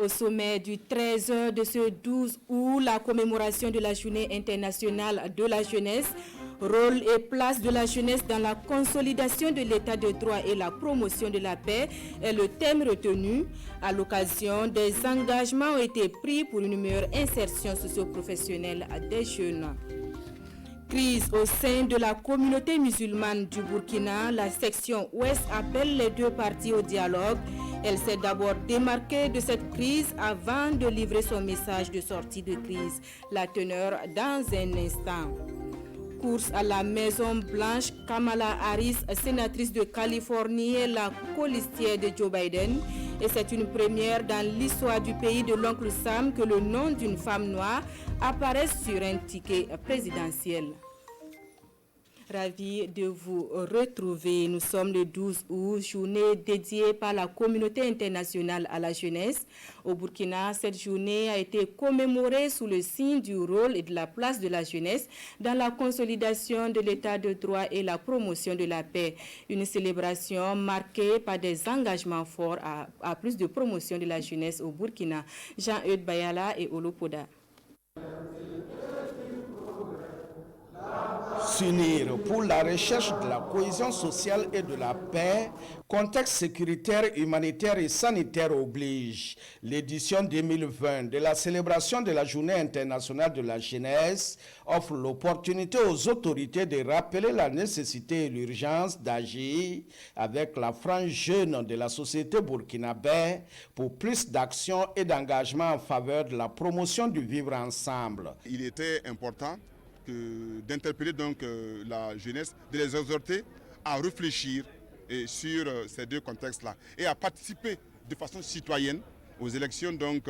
Au sommet du 13 de ce 12 août, la commémoration de la Journée internationale de la jeunesse, rôle et place de la jeunesse dans la consolidation de l'état de droit et la promotion de la paix est le thème retenu. À l'occasion, des engagements ont été pris pour une meilleure insertion socio-professionnelle des jeunes. Crise au sein de la communauté musulmane du Burkina, la section ouest appelle les deux parties au dialogue. Elle s'est d'abord démarquée de cette crise avant de livrer son message de sortie de crise. La teneur dans un instant. Course à la Maison Blanche, Kamala Harris, sénatrice de Californie, est la colistière de Joe Biden. Et c'est une première dans l'histoire du pays de l'oncle Sam que le nom d'une femme noire apparaisse sur un ticket présidentiel. Ravi de vous retrouver. Nous sommes le 12 août, journée dédiée par la communauté internationale à la jeunesse. Au Burkina, cette journée a été commémorée sous le signe du rôle et de la place de la jeunesse dans la consolidation de l'état de droit et la promotion de la paix. Une célébration marquée par des engagements forts à plus de promotion de la jeunesse au Burkina. Jean-Eudes Bayala et Olopoda. S'unir pour la recherche de la cohésion sociale et de la paix, contexte sécuritaire, humanitaire et sanitaire oblige. L'édition 2020 de la célébration de la Journée internationale de la jeunesse offre l'opportunité aux autorités de rappeler la nécessité et l'urgence d'agir avec la frange jeune de la société burkinabé pour plus d'action et d'engagement en faveur de la promotion du vivre ensemble. Il était important d'interpeller donc la jeunesse, de les exhorter à réfléchir sur ces deux contextes-là et à participer de façon citoyenne aux élections donc,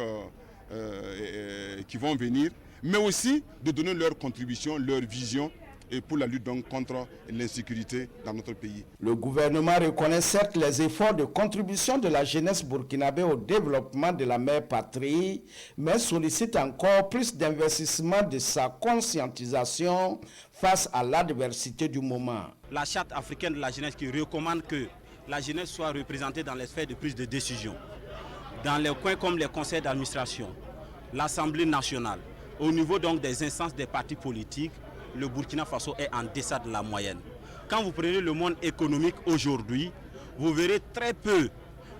qui vont venir, mais aussi de donner leur contribution, leur vision et pour la lutte donc contre l'insécurité dans notre pays. Le gouvernement reconnaît certes les efforts de contribution de la jeunesse burkinabé au développement de la mère patrie, mais sollicite encore plus d'investissement de sa conscientisation face à l'adversité du moment. La charte africaine de la jeunesse qui recommande que la jeunesse soit représentée dans les sphères de prise de décision, dans les coins comme les conseils d'administration, l'Assemblée nationale, au niveau donc des instances des partis politiques, le Burkina Faso est en deçà de la moyenne. Quand vous prenez le monde économique aujourd'hui, vous verrez très peu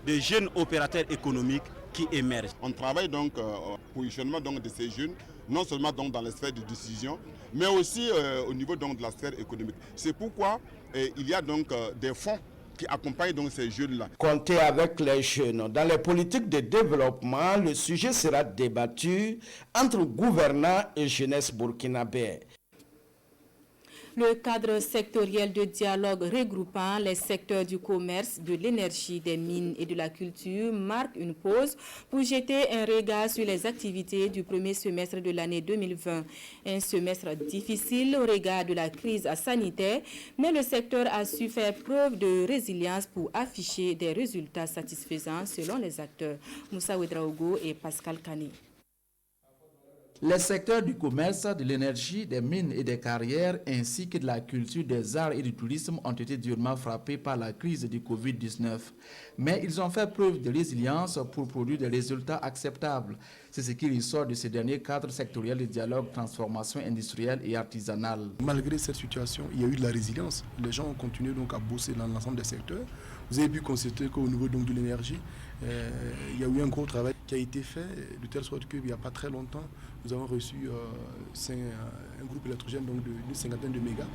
de jeunes opérateurs économiques qui émergent. On travaille donc au positionnement donc de ces jeunes, non seulement donc dans les sphères de décision, mais aussi au niveau donc de la sphère économique. C'est pourquoi il y a donc des fonds qui accompagnent donc ces jeunes-là. Comptez avec les jeunes. Dans les politiques de développement, le sujet sera débattu entre gouvernants et jeunesse burkinabé. Le cadre sectoriel de dialogue regroupant les secteurs du commerce, de l'énergie, des mines et de la culture marque une pause pour jeter un regard sur les activités du premier semestre de l'année 2020. Un semestre difficile au regard de la crise sanitaire, mais le secteur a su faire preuve de résilience pour afficher des résultats satisfaisants selon les acteurs. Moussa Ouedraogo et Pascal Kane. Les secteurs du commerce, de l'énergie, des mines et des carrières, ainsi que de la culture, des arts et du tourisme ont été durement frappés par la crise du Covid-19. Mais ils ont fait preuve de résilience pour produire des résultats acceptables. C'est ce qui ressort de ce dernier cadre sectoriel de dialogue, transformation industrielle et artisanale. Malgré cette situation, il y a eu de la résilience. Les gens ont continué donc à bosser dans l'ensemble des secteurs. Vous avez pu constater qu'au niveau donc de l'énergie, il y a eu un gros travail qui a été fait, de telle sorte qu'il n'y a pas très longtemps, nous avons reçu un groupe électrogène d'une cinquantaine de mégas.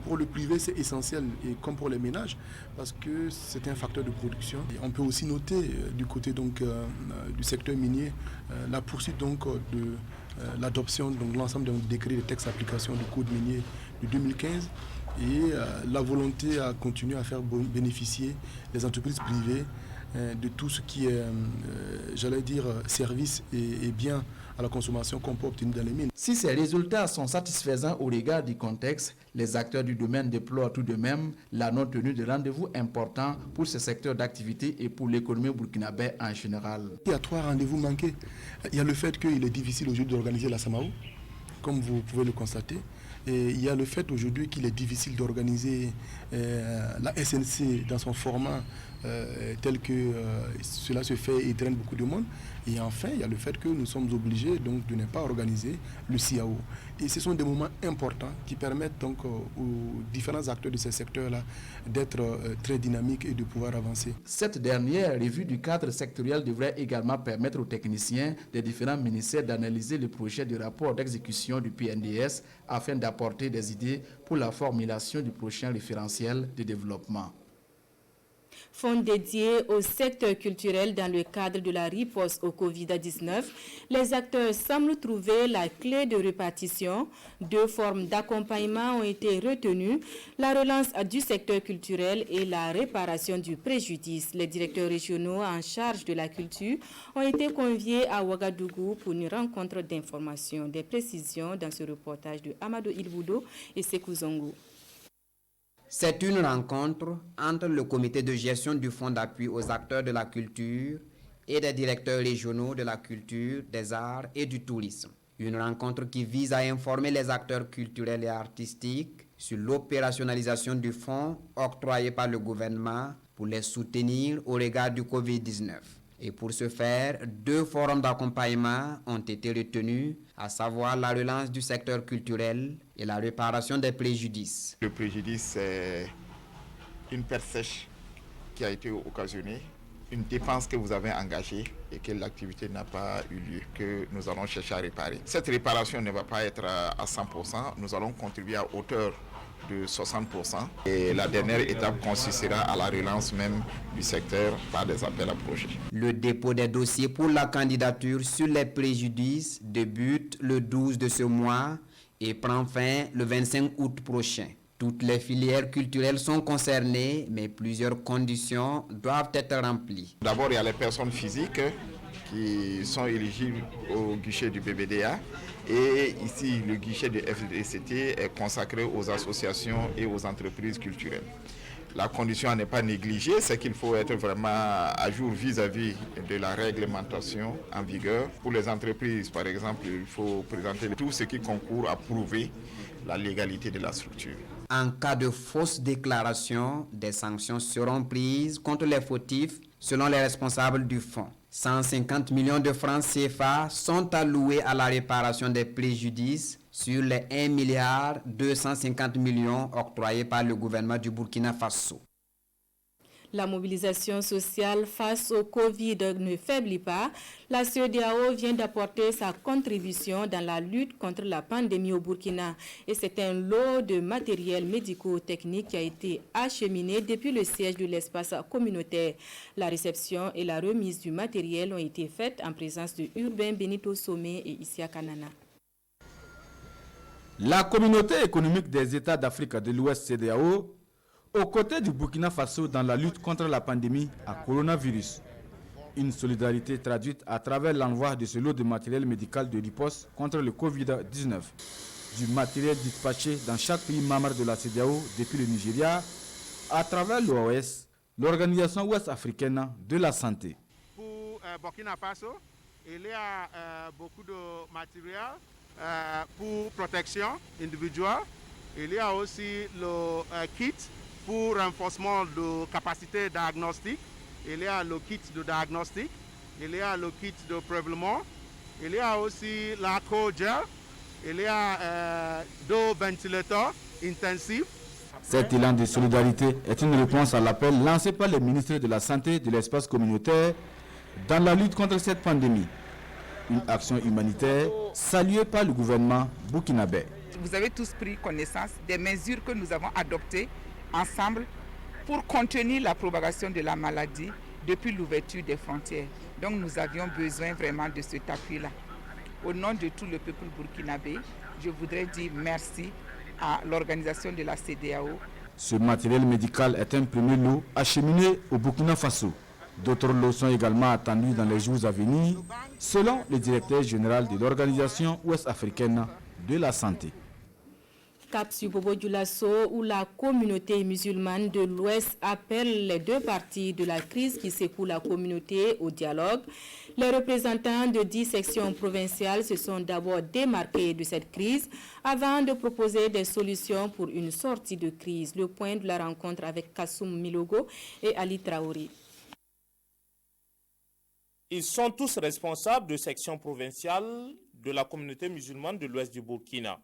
Pour le privé, c'est essentiel, et comme pour les ménages, parce que c'est un facteur de production. Et on peut aussi noter du côté donc, du secteur minier la poursuite donc, de l'adoption de l'ensemble des décrets de textes d'application du code minier de 2015 et la volonté à continuer à faire bénéficier les entreprises privées de tout ce qui est, j'allais dire, service et bien à la consommation qu'on peut obtenir dans les mines. Si ces résultats sont satisfaisants au regard du contexte, les acteurs du domaine déploient tout de même la non-tenue de rendez-vous importants pour ce secteur d'activité et pour l'économie burkinabé en général. Il y a 3 rendez-vous manqués. Il y a le fait qu'il est difficile aujourd'hui d'organiser la Samaou, comme vous pouvez le constater. Et il y a le fait aujourd'hui qu'il est difficile d'organiser la SNC dans son format tel que cela se fait et draine beaucoup de monde. Et enfin, il y a le fait que nous sommes obligés donc, de ne pas organiser le CIAO. Et ce sont des moments importants qui permettent donc aux différents acteurs de ces secteurs-là d'être très dynamiques et de pouvoir avancer. Cette dernière revue du cadre sectoriel devrait également permettre aux techniciens des différents ministères d'analyser le projet de rapport d'exécution du PNDS afin d'apporter des idées pour la formulation du prochain référentiel de développement. Fonds dédiés au secteur culturel dans le cadre de la riposte au Covid-19, les acteurs semblent trouver la clé de répartition. 2 formes d'accompagnement ont été retenues, la relance du secteur culturel et la réparation du préjudice. Les directeurs régionaux en charge de la culture ont été conviés à Ouagadougou pour une rencontre d'information. Des précisions dans ce reportage de Amadou Ilboudo et Sekou Zongo. C'est une rencontre entre le comité de gestion du fonds d'appui aux acteurs de la culture et des directeurs régionaux de la culture, des arts et du tourisme. Une rencontre qui vise à informer les acteurs culturels et artistiques sur l'opérationnalisation du fonds octroyé par le gouvernement pour les soutenir au regard du Covid-19. Et pour ce faire, 2 forums d'accompagnement ont été retenus, à savoir la relance du secteur culturel et la réparation des préjudices. Le préjudice, c'est une perte sèche qui a été occasionnée, une dépense que vous avez engagée et que l'activité n'a pas eu lieu, que nous allons chercher à réparer. Cette réparation ne va pas être à 100%, nous allons contribuer à hauteur de 60%. Et la dernière étape consistera à la relance même du secteur par des appels à projets. Le dépôt des dossiers pour la candidature sur les préjudices débute le 12 de ce mois et prend fin le 25 août prochain. Toutes les filières culturelles sont concernées, mais plusieurs conditions doivent être remplies. D'abord, il y a les personnes physiques qui sont éligibles au guichet du BBDA. Et ici, le guichet de FDCT est consacré aux associations et aux entreprises culturelles. La condition à ne pas négliger, c'est qu'il faut être vraiment à jour vis-à-vis de la réglementation en vigueur. Pour les entreprises, par exemple, il faut présenter tout ce qui concourt à prouver la légalité de la structure. En cas de fausse déclaration, des sanctions seront prises contre les fautifs selon les responsables du fonds. 150 millions de francs CFA sont alloués à la réparation des préjudices sur les 1,250 milliard octroyés par le gouvernement du Burkina Faso. La mobilisation sociale face au Covid ne faiblit pas. La CEDEAO vient d'apporter sa contribution dans la lutte contre la pandémie au Burkina. Et c'est un lot de matériel médico-technique qui a été acheminé depuis le siège de l'espace communautaire. La réception et la remise du matériel ont été faites en présence de Urbain Benito Somé et Isia Kanana. La communauté économique des États d'Afrique de l'Ouest CEDEAO, aux côtés du Burkina Faso dans la lutte contre la pandémie à coronavirus. Une solidarité traduite à travers l'envoi de ce lot de matériel médical de riposte contre le Covid-19. Du matériel dispatché dans chaque pays membre de la CEDEAO depuis le Nigeria, à travers l'OAS, l'Organisation ouest-africaine de la santé. Pour Burkina Faso, il y a beaucoup de matériel pour protection individuelle. Il y a aussi le kit pour renforcement de capacité diagnostique, il y a le kit de diagnostic, il y a le kit de prélèvement, il y a aussi l'acro-gel, il y a 2 ventilateurs intensifs. Cet élan de solidarité est une réponse à l'appel lancé par le ministre de la Santé de l'espace communautaire dans la lutte contre cette pandémie. Une action humanitaire saluée par le gouvernement burkinabé. Vous avez tous pris connaissance des mesures que nous avons adoptées ensemble pour contenir la propagation de la maladie depuis l'ouverture des frontières. Donc nous avions besoin vraiment de cet appui-là. Au nom de tout le peuple burkinabé, je voudrais dire merci à l'organisation de la CEDEAO. Ce matériel médical est un premier lot acheminé au Burkina Faso. D'autres lots sont également attendus dans les jours à venir, selon le directeur général de l'Organisation ouest-africaine de la santé. cap sur Bobo Dioulasso où la communauté musulmane de l'Ouest appelle les deux parties de la crise qui secoue la communauté au dialogue. Les représentants de 10 sections provinciales se sont d'abord démarqués de cette crise avant de proposer des solutions pour une sortie de crise. Le point de la rencontre avec Kassoum Milogo et Ali Traoré. Ils sont tous responsables de sections provinciales de la communauté musulmane de l'Ouest du Burkina.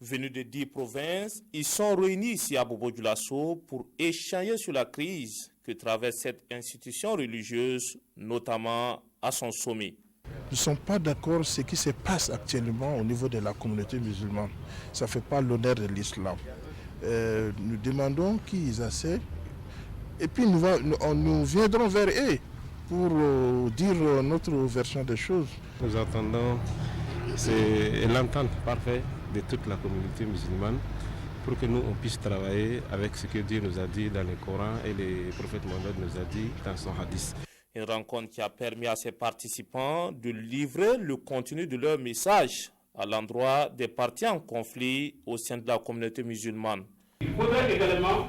Venus de 10 provinces, ils sont réunis ici à Bobo Dioulasso pour échanger sur la crise que traverse cette institution religieuse, notamment à son sommet. Nous ne sommes pas d'accord avec ce qui se passe actuellement au niveau de la communauté musulmane. Ça ne fait pas l'honneur de l'islam. Nous demandons qu'ils essaient et puis nous viendrons vers eux pour dire notre version des choses. Nous attendons l'entente parfaite de toute la communauté musulmane pour que nous on puisse travailler avec ce que Dieu nous a dit dans le Coran et le prophète Mohammed nous a dit dans son hadith. Une rencontre qui a permis à ses participants de livrer le contenu de leur message à l'endroit des parties en conflit au sein de la communauté musulmane. Il faudrait également,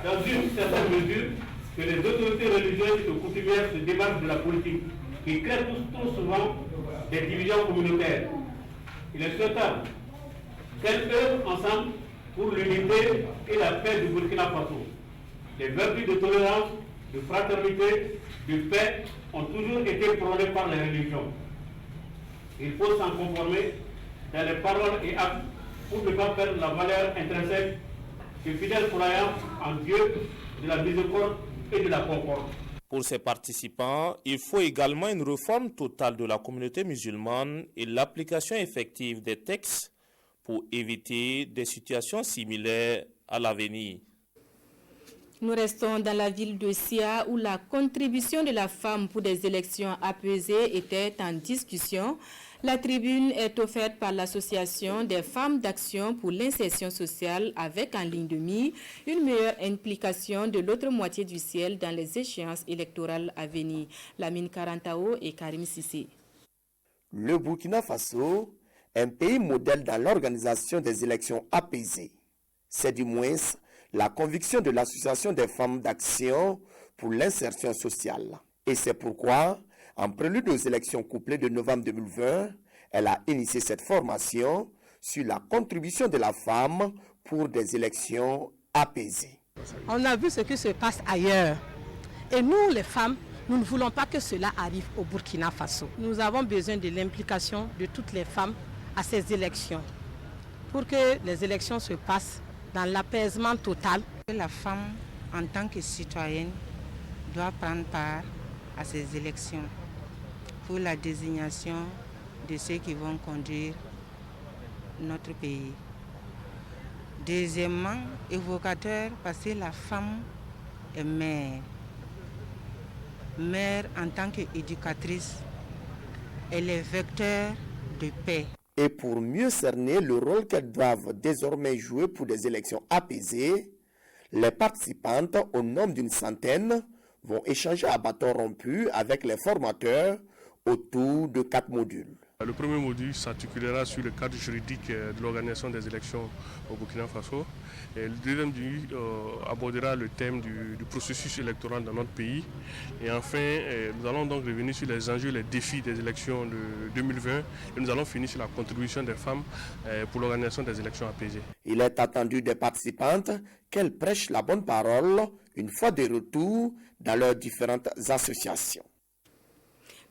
dans une certaine mesure, que les autorités religieuses et coutumières se démarquent de la politique, qui crée trop souvent des divisions communautaires. Il est souhaitable qu'elles œuvrent ensemble pour l'unité et la paix du Burkina Faso. Les vertus de tolérance, de fraternité, de paix ont toujours été prônées par les religions. Il faut s'en conformer dans les paroles et actes pour ne pas perdre la valeur intrinsèque de fidèles croyants en Dieu, de la miséricorde et de la concorde. Pour ces participants, il faut également une réforme totale de la communauté musulmane et l'application effective des textes pour éviter des situations similaires à l'avenir. Nous restons dans la ville de Sia où la contribution de la femme pour des élections apaisées était en discussion. La tribune est offerte par l'Association des femmes d'action pour l'insertion sociale avec en ligne de mire une meilleure implication de l'autre moitié du ciel dans les échéances électorales à venir. Lamine Karantao et Karim Sissé. Le Burkina Faso, un pays modèle dans l'organisation des élections apaisées. C'est du moins la conviction de l'Association des femmes d'action pour l'insertion sociale. Et c'est pourquoi, en prélude aux élections couplées de novembre 2020, elle a initié cette formation sur la contribution de la femme pour des élections apaisées. On a vu ce qui se passe ailleurs. Et nous, les femmes, nous ne voulons pas que cela arrive au Burkina Faso. Nous avons besoin de l'implication de toutes les femmes à ces élections pour que les élections se passent dans l'apaisement total. La femme, en tant que citoyenne, doit prendre part à ces élections pour la désignation de ceux qui vont conduire notre pays. Deuxièmement, évocateur parce que la femme est mère. Mère en tant qu'éducatrice, elle est vecteur de paix. Et pour mieux cerner le rôle qu'elles doivent désormais jouer pour des élections apaisées, les participantes, au nombre d'une centaine, vont échanger à bâton rompu avec les formateurs autour de 4 modules. Le premier module s'articulera sur le cadre juridique de l'organisation des élections au Burkina Faso. Et le deuxième module abordera le thème du processus électoral dans notre pays. Et enfin, nous allons donc revenir sur les enjeux et les défis des élections de 2020. Et nous allons finir sur la contribution des femmes pour l'organisation des élections apaisées. Il est attendu des participantes qu'elles prêchent la bonne parole une fois de retour dans leurs différentes associations.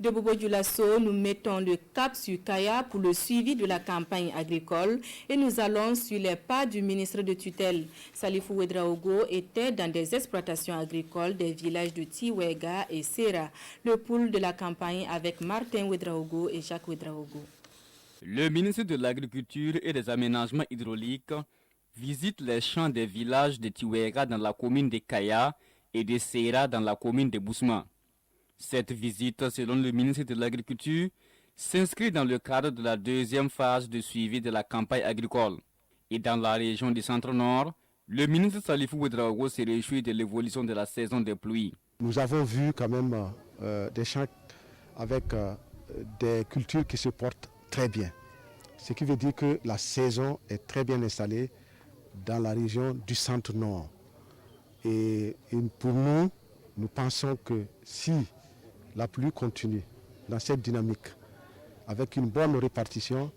De Bobo Dioulasso, nous mettons le cap sur Kaya pour le suivi de la campagne agricole et nous allons sur les pas du ministre de tutelle. Salifou Ouedraogo était dans des exploitations agricoles des villages de Tiwega et Sera, le pool de la campagne avec Martin Ouedraogo et Jacques Ouedraogo. Le ministre de l'Agriculture et des Aménagements hydrauliques visite les champs des villages de Tiwega dans la commune de Kaya et de Sera dans la commune de Bousma. Cette visite, selon le ministre de l'Agriculture, s'inscrit dans le cadre de la deuxième phase de suivi de la campagne agricole. Et dans la région du Centre-Nord, le ministre Salifou Ouedraogo se réjouit de l'évolution de la saison des pluies. Nous avons vu quand même des champs avec des cultures qui se portent très bien. Ce qui veut dire que la saison est très bien installée dans la région du centre-nord. Et pour nous, nous pensons que si la pluie continue dans cette dynamique, avec une bonne répartition,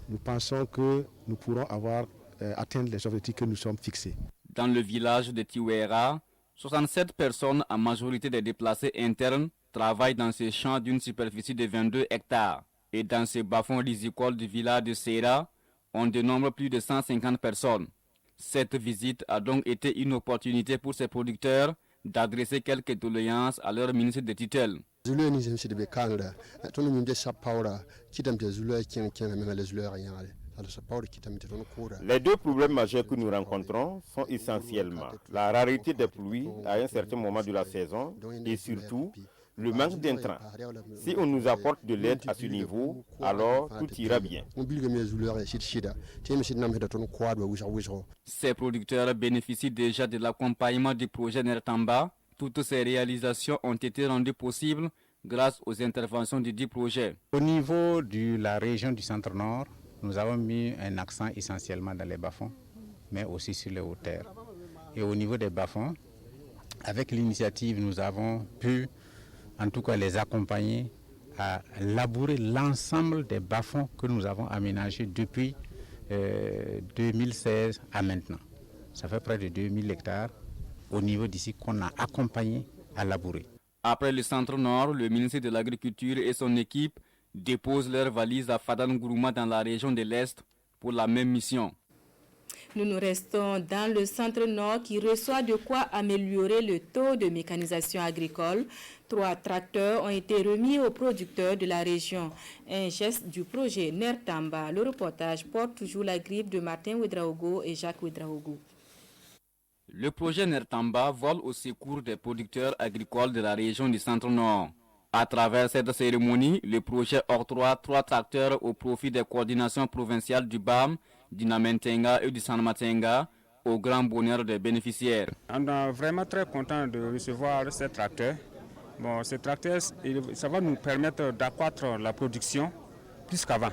nous pensons que nous pourrons atteindre les objectifs que nous sommes fixés. Dans le village de Tiwera, 67 personnes, en majorité des déplacés internes, travaillent dans ces champs d'une superficie de 22 hectares. Et dans ces bas-fonds rizicoles du village de Sera, on dénombre plus de 150 personnes. Cette visite a donc été une opportunité pour ces producteurs d'adresser quelques doléances à leur ministre de tutelle. Les deux problèmes majeurs que nous rencontrons sont essentiellement la rareté des pluies à un certain moment de la saison et surtout le manque d'intrants. Si on nous apporte de l'aide à ce niveau, alors tout ira bien. Ces producteurs bénéficient déjà de l'accompagnement du projet Nertamba. Toutes ces réalisations ont été rendues possibles grâce aux interventions du dit projet. Au niveau de la région du centre-nord, nous avons mis un accent essentiellement dans les bas-fonds, mais aussi sur les hautes-terres. Et au niveau des bas-fonds, avec l'initiative, nous avons pu en tout cas les accompagner à labourer l'ensemble des bas-fonds que nous avons aménagés depuis 2016 à maintenant. Ça fait près de 2000 hectares au niveau d'ici qu'on a accompagné à labourer. Après le centre-nord, le ministre de l'Agriculture et son équipe déposent leurs valises à Fadan Gourouma dans la région de l'Est pour la même mission. Nous nous restons dans le centre-nord qui reçoit de quoi améliorer le taux de mécanisation agricole. 3 tracteurs ont été remis aux producteurs de la région. Un geste du projet Nertamba. Le reportage porte toujours la grippe de Martin Ouedraogo et Jacques Ouedraogo. Le projet Nertamba vole au secours des producteurs agricoles de la région du centre-nord. À travers cette cérémonie, le projet octroie 3 tracteurs au profit des coordinations provinciales du BAM, du Namentenga et du Sanmatenga, au grand bonheur des bénéficiaires. On est vraiment très content de recevoir ces tracteurs. Bon, ces tracteurs, ça va nous permettre d'accroître la production plus qu'avant.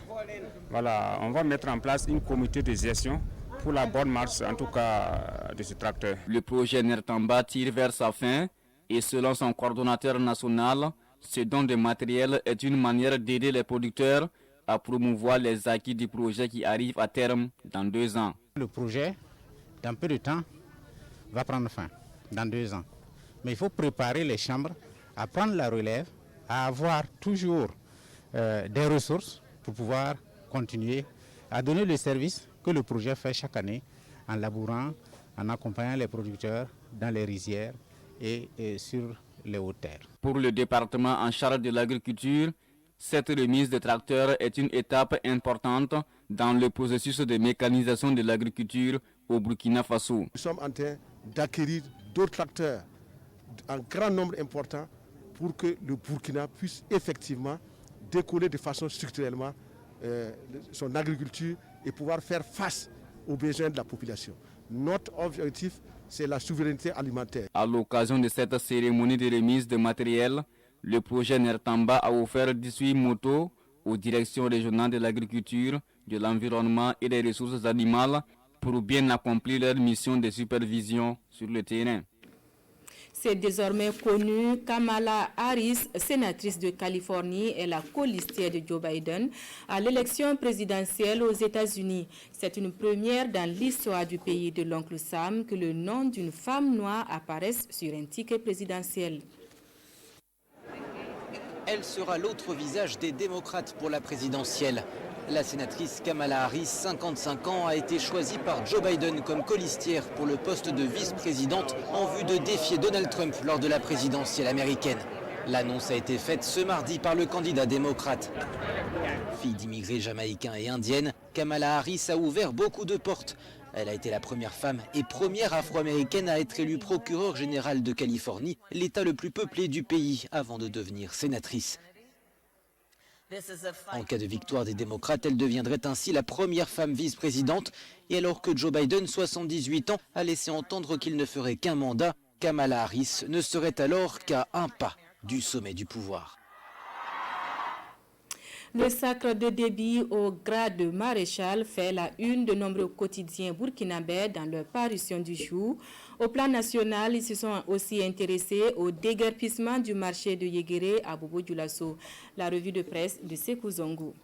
Voilà, on va mettre en place une comité de gestion pour la bonne marche, en tout cas, de ce tracteur. Le projet Nertamba tire vers sa fin et selon son coordonnateur national, ce don de matériel est une manière d'aider les producteurs à promouvoir les acquis du projet qui arrive à terme dans 2 ans. Le projet, dans peu de temps, va prendre fin, dans 2 ans. Mais il faut préparer les chambres à prendre la relève, à avoir toujours des ressources pour pouvoir continuer à donner le service que le projet fait chaque année en labourant, en accompagnant les producteurs dans les rizières et sur les hautes terres. Pour le département en charge de l'agriculture, cette remise de tracteurs est une étape importante dans le processus de mécanisation de l'agriculture au Burkina Faso. Nous sommes en train d'acquérir d'autres tracteurs en grand nombre important pour que le Burkina puisse effectivement décoller de façon structurellement son agriculture et pouvoir faire face aux besoins de la population. Notre objectif, c'est la souveraineté alimentaire. À l'occasion de cette cérémonie de remise de matériel, le projet Nertamba a offert 18 motos aux directions régionales de l'agriculture, de l'environnement et des ressources animales pour bien accomplir leur mission de supervision sur le terrain. C'est désormais connu, Kamala Harris, sénatrice de Californie, est la colistière de Joe Biden à l'élection présidentielle aux États-Unis. C'est une première dans l'histoire du pays de l'oncle Sam que le nom d'une femme noire apparaisse sur un ticket présidentiel. Elle sera l'autre visage des démocrates pour la présidentielle. La sénatrice Kamala Harris, 55 ans, a été choisie par Joe Biden comme colistière pour le poste de vice-présidente en vue de défier Donald Trump lors de la présidentielle américaine. L'annonce a été faite ce mardi par le candidat démocrate. Fille d'immigrés jamaïcains et indiennes, Kamala Harris a ouvert beaucoup de portes. Elle a été la première femme et première afro-américaine à être élue procureure générale de Californie, l'État le plus peuplé du pays, avant de devenir sénatrice. En cas de victoire des démocrates, elle deviendrait ainsi la première femme vice-présidente. Et alors que Joe Biden, 78 ans, a laissé entendre qu'il ne ferait qu'un mandat, Kamala Harris ne serait alors qu'à un pas du sommet du pouvoir. Le sacre de Déby au grade de maréchal fait la une de nombreux quotidiens burkinabés dans leur parution du jour. Au plan national, ils se sont aussi intéressés au déguerpissement du marché de Yéguéré à Bobo-Dioulasso. La revue de presse de Sékou Zongo.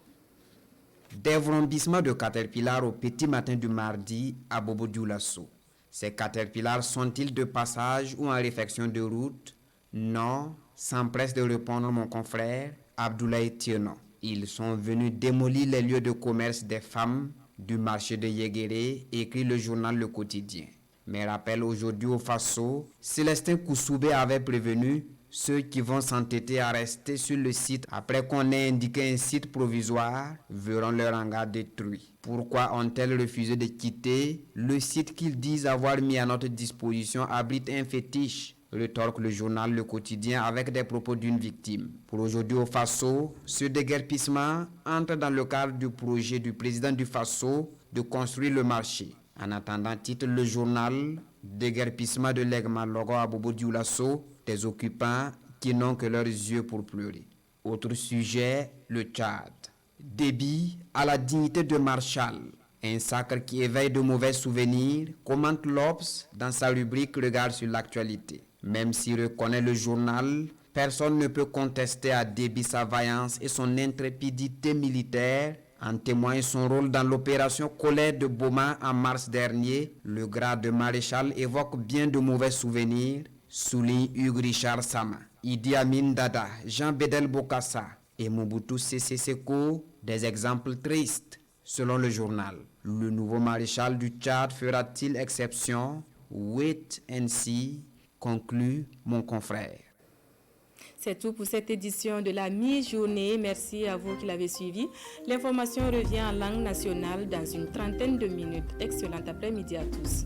Des vrombissements de caterpillars au petit matin du mardi à Bobo-Dioulasso. Ces caterpillars sont-ils de passage ou en réfection de route? Non, s'empresse de répondre mon confrère Abdoulaye Tierno. Ils sont venus démolir les lieux de commerce des femmes du marché de Yéguéré, écrit le journal Le Quotidien. Mais rappelle aujourd'hui au Faso, Célestin Koussoubé avait prévenu ceux qui vont s'entêter à rester sur le site après qu'on ait indiqué un site provisoire verront leur hangar détruit. Pourquoi ont-elles refusé de quitter le site qu'ils disent avoir mis à notre disposition abrite un fétiche? Rétorque le journal Le Quotidien avec des propos d'une victime. Pour aujourd'hui au Faso, ce déguerpissement entre dans le cadre du projet du président du Faso de construire le marché. En attendant, titre le journal, déguerpissement de l'Egmalogo à Bobo-Dioulasso, des occupants qui n'ont que leurs yeux pour pleurer. Autre sujet, le Tchad. Déby à la dignité de Marshall. Un sacre qui éveille de mauvais souvenirs, commente l'Obs dans sa rubrique Regard sur l'actualité. Même s'il reconnaît le journal, personne ne peut contester à Déby sa vaillance et son intrépidité militaire. En témoigne son rôle dans l'opération Colère de Boma en mars dernier. Le grade de maréchal évoque bien de mauvais souvenirs, souligne Hugues Richard Sama. Idi Amin Dada, Jean Bedel Bokassa et Mobutu Sese Seko, des exemples tristes. Selon le journal, le nouveau maréchal du Tchad fera-t-il exception? Wait and see, conclut mon confrère. C'est tout pour cette édition de la mi-journée. Merci à vous qui l'avez suivi. L'information revient en langue nationale dans une trentaine de minutes. Excellent après-midi à tous.